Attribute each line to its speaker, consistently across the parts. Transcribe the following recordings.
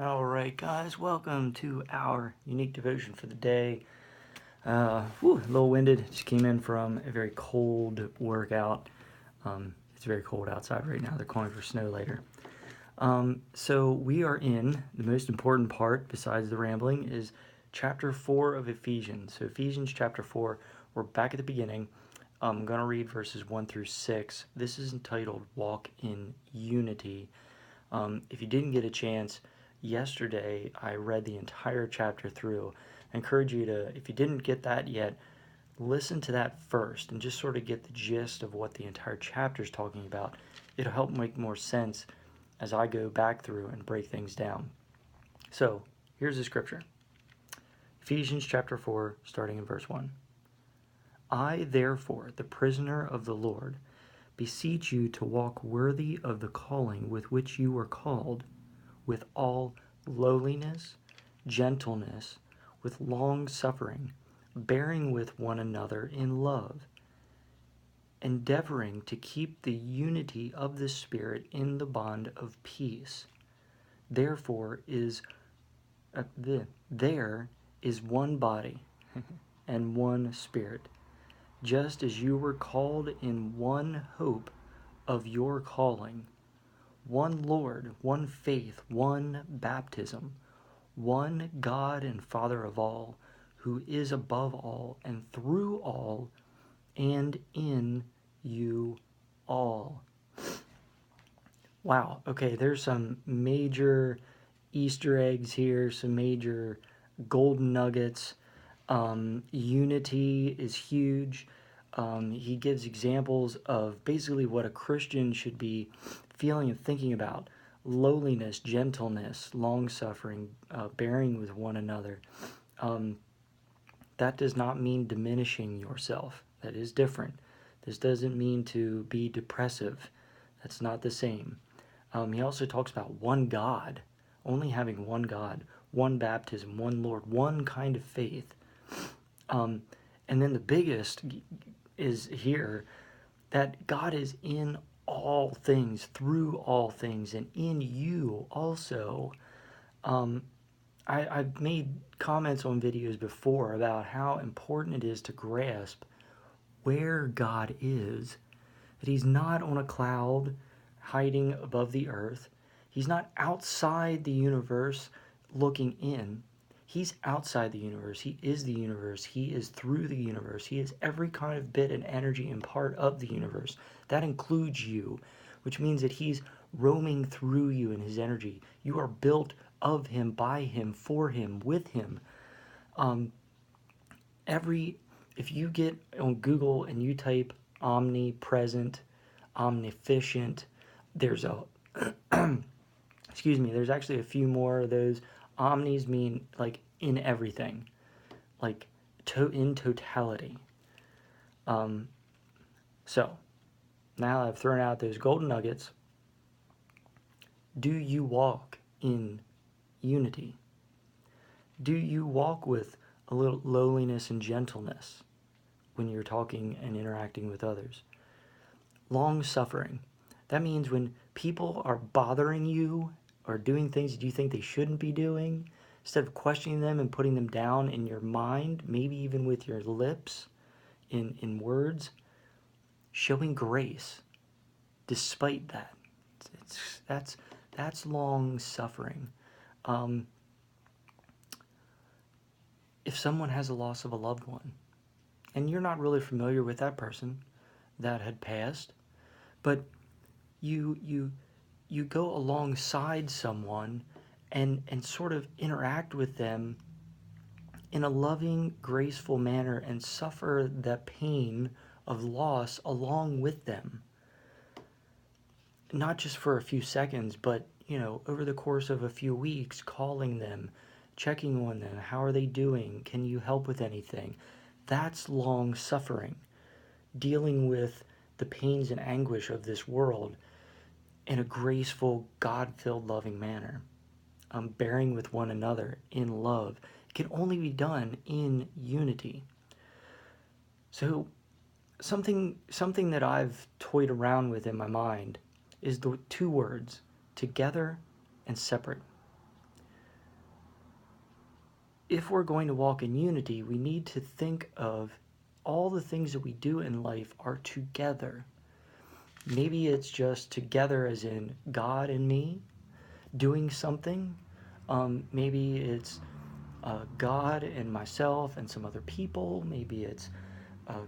Speaker 1: All right, guys, welcome to our unique devotion for the day. A little winded. Just came in from a very cold workout. It's very cold outside right now. They're calling for snow later. So we are in the most important part, besides the rambling, is chapter 4 of Ephesians. So Ephesians chapter 4, we're back at the beginning. I'm going to read verses 1 through 6. This is entitled Walk in Unity. If you didn't get a chance, yesterday I read the entire chapter through. I encourage you to, if you didn't get that yet, listen to that first and just sort of get the gist of what the entire chapter is talking about. It'll help make more sense as I go back through and break things down. So, here's the scripture. Ephesians chapter 4, starting in verse 1. I, therefore, the prisoner of the Lord, beseech you to walk worthy of the calling with which you were called, with all lowliness, gentleness, with long suffering, bearing with one another in love, endeavoring to keep the unity of the Spirit in the bond of peace. Therefore there is one body and one Spirit, just as you were called in one hope of your calling, one Lord, one faith, one baptism, one God and Father of all, who is above all and through all and in you all. Wow, okay, there's some major Easter eggs here, some major golden nuggets. Unity is huge. He gives examples of basically what a Christian should be feeling and thinking about: lowliness, gentleness, long-suffering, bearing with one another. That does not mean diminishing yourself. That is different. This doesn't mean to be depressive. That's not the same. He also talks about one God, only having one God, one baptism, one Lord, one kind of faith. And then the biggest is here, that God is in all things, through all things, and in you also. I've made comments on videos before about how important it is to grasp where God is, that He's not on a cloud hiding above the earth. He's not outside the universe looking in. He's outside the universe. He is the universe. He is through the universe. He is every kind of bit and energy and part of the universe. That includes you, which means that He's roaming through you in His energy. You are built of Him, by Him, for Him, with Him. If you get on Google and you type omnipresent, omniscient, there's there's actually a few more of those. Omnis mean like in everything, like in totality. So now I've thrown out those golden nuggets. Do you walk in unity? Do you walk with a little lowliness and gentleness when you're talking and interacting with others? Long suffering. That means when people are bothering you or doing things that you think they shouldn't be doing, instead of questioning them and putting them down in your mind, maybe even with your lips, in words, showing grace despite that. That's long suffering. If someone has a loss of a loved one, and you're not really familiar with that person that had passed, but you go alongside someone and sort of interact with them in a loving, graceful manner and suffer the pain of loss along with them. Not just for a few seconds, but, over the course of a few weeks, calling them, checking on them. How are they doing? Can you help with anything? That's long suffering. Dealing with the pains and anguish of this world in a graceful, God-filled, loving manner. Bearing with one another in love. It can only be done in unity. So something that I've toyed around with in my mind is the two words, together and separate. if we're going to walk in unity, we need to think of all the things that we do in life are together. Maybe it's just together as in God and me doing something. Maybe it's God and myself and some other people. Maybe it's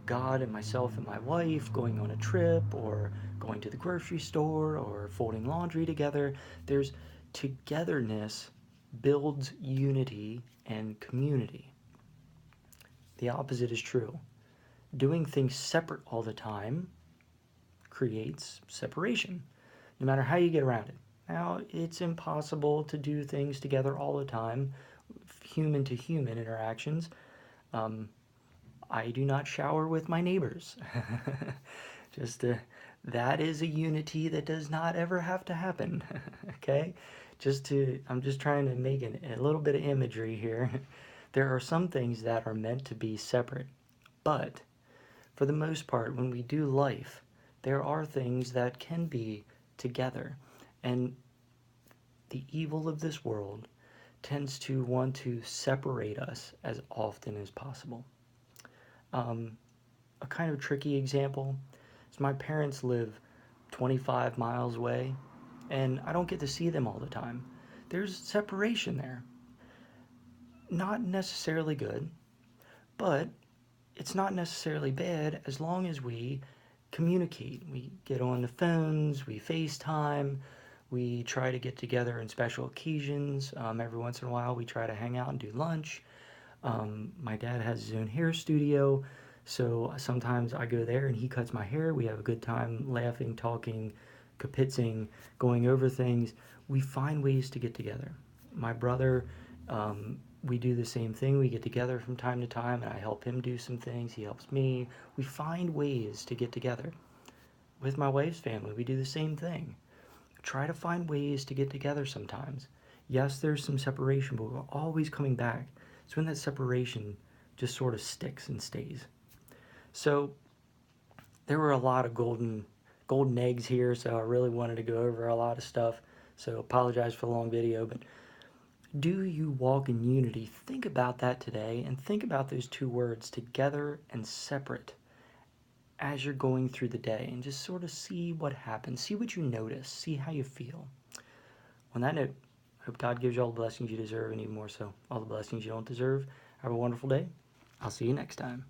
Speaker 1: God and myself and my wife going on a trip, or going to the grocery store, or folding laundry together. There's togetherness builds unity and community. The opposite is true. Doing things separate all the time creates separation, no matter how you get around it. Now, it's impossible to do things together all the time, human to human interactions. I do not shower with my neighbors. just that is a unity that does not ever have to happen. Okay, I'm just trying to make a little bit of imagery here. There are some things that are meant to be separate, but for the most part, when we do life, there are things that can be together. And the evil of this world tends to want to separate us as often as possible. A kind of tricky example is my parents live 25 miles away, and I don't get to see them all the time. There's separation there. Not necessarily good, but it's not necessarily bad as long as we communicate. We get on the phones, we FaceTime, we try to get together in special occasions. Every once in a while, we try to hang out and do lunch. My dad has his own hair studio, so sometimes I go there and he cuts my hair. We have a good time laughing, talking, kapitzing, going over things. We find ways to get together. My brother, we do the same thing. We get together from time to time, and I help him do some things. He helps me. We find ways to get together. With my wife's family, we do the same thing. Try to find ways to get together sometimes. Yes, there's some separation, but we're always coming back. It's when that separation just sort of sticks and stays. So there were a lot of golden eggs here, so I really wanted to go over a lot of stuff. So apologize for the long video, but do you walk in unity? Think about that today, and think about those two words, together and separate, as you're going through the day, and just sort of see what happens, see what you notice, see how you feel. On that note, I hope God gives you all the blessings you deserve, and even more so, all the blessings you don't deserve. Have a wonderful day. I'll see you next time.